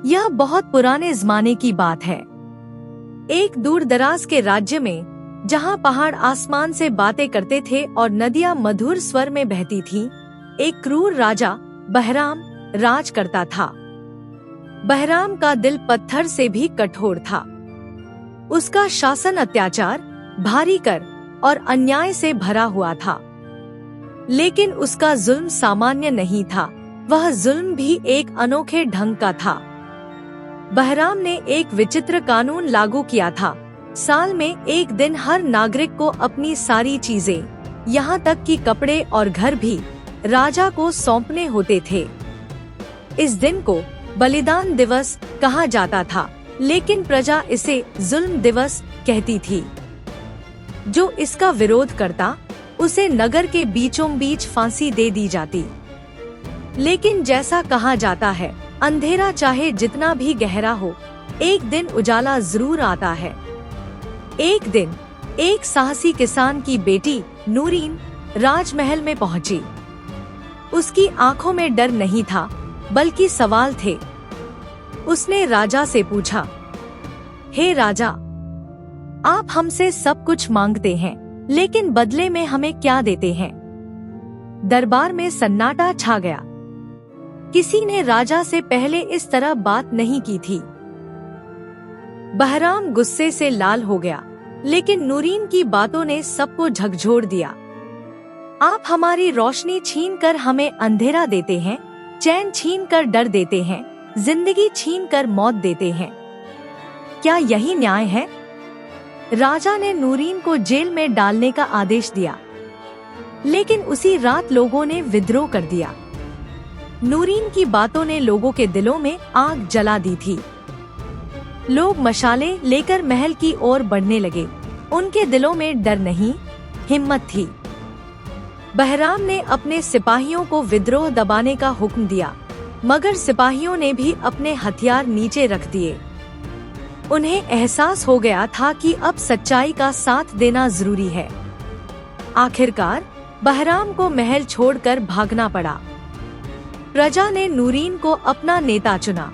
यह बहुत पुराने जमाने की बात है। एक दूर दराज के राज्य में, जहाँ पहाड़ आसमान से बातें करते थे और नदियाँ मधुर स्वर में बहती थीं, एक क्रूर राजा बहराम राज करता था। बहराम का दिल पत्थर से भी कठोर था। उसका शासन अत्याचार, भारी कर और अन्याय से भरा हुआ था। लेकिन उसका जुल्म सामान्य नहीं था, वह जुल्म भी एक अनोखे ढंग का था। बहराम ने एक विचित्र कानून लागू किया था। साल में एक दिन हर नागरिक को अपनी सारी चीजें, यहाँ तक कि कपड़े और घर भी, राजा को सौंपने होते थे। इस दिन को बलिदान दिवस कहा जाता था, लेकिन प्रजा इसे जुल्म दिवस कहती थी। जो इसका विरोध करता, उसे नगर के बीचों बीच फांसी दे दी जाती। लेकिन जैसा कहा जाता है, अंधेरा चाहे जितना भी गहरा हो, एक दिन उजाला जरूर आता है। एक दिन एक साहसी किसान की बेटी नूरीन राजमहल में पहुंची। उसकी आंखों में डर नहीं था, बल्कि सवाल थे। उसने राजा से पूछा, हे राजा, आप हमसे सब कुछ मांगते हैं, लेकिन बदले में हमें क्या देते हैं? दरबार में सन्नाटा छा गया। किसी ने राजा से पहले इस तरह बात नहीं की थी। बहराम गुस्से से लाल हो गया, लेकिन नूरीन की बातों ने सबको झकझोर दिया। आप हमारी रोशनी छीनकर हमें अंधेरा देते हैं, चैन छीनकर डर देते हैं, जिंदगी छीनकर मौत देते हैं। क्या यही न्याय है? राजा ने नूरीन को जेल में डालने का आदेश दिया, लेकिन उसी रात लोगों ने विद्रोह कर दिया। नूरीन की बातों ने लोगों के दिलों में आग जला दी थी। लोग मशाले लेकर महल की ओर बढ़ने लगे। उनके दिलों में डर नहीं, हिम्मत थी। बहराम ने अपने सिपाहियों को विद्रोह दबाने का हुक्म दिया, मगर सिपाहियों ने भी अपने हथियार नीचे रख दिए। उन्हें एहसास हो गया था कि अब सच्चाई का साथ देना जरूरी है। आखिरकार बहराम को महल छोड़कर भागना पड़ा। प्रजा ने नूरीन को अपना नेता चुना।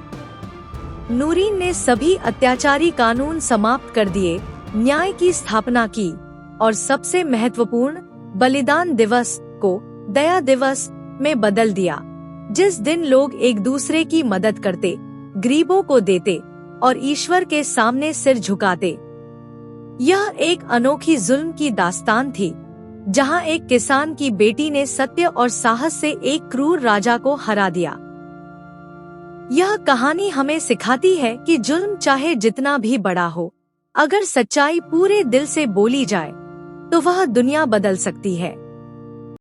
नूरीन ने सभी अत्याचारी कानून समाप्त कर दिए, न्याय की स्थापना की और सबसे महत्वपूर्ण बलिदान दिवस को दया दिवस में बदल दिया, जिस दिन लोग एक दूसरे की मदद करते, गरीबों को देते और ईश्वर के सामने सिर झुकाते। यह एक अनोखी जुल्म की दास्तान थी, जहां एक किसान की बेटी ने सत्य और साहस से एक क्रूर राजा को हरा दिया। यह कहानी हमें सिखाती है कि जुल्म चाहे जितना भी बड़ा हो, अगर सच्चाई पूरे दिल से बोली जाए, तो वह दुनिया बदल सकती है।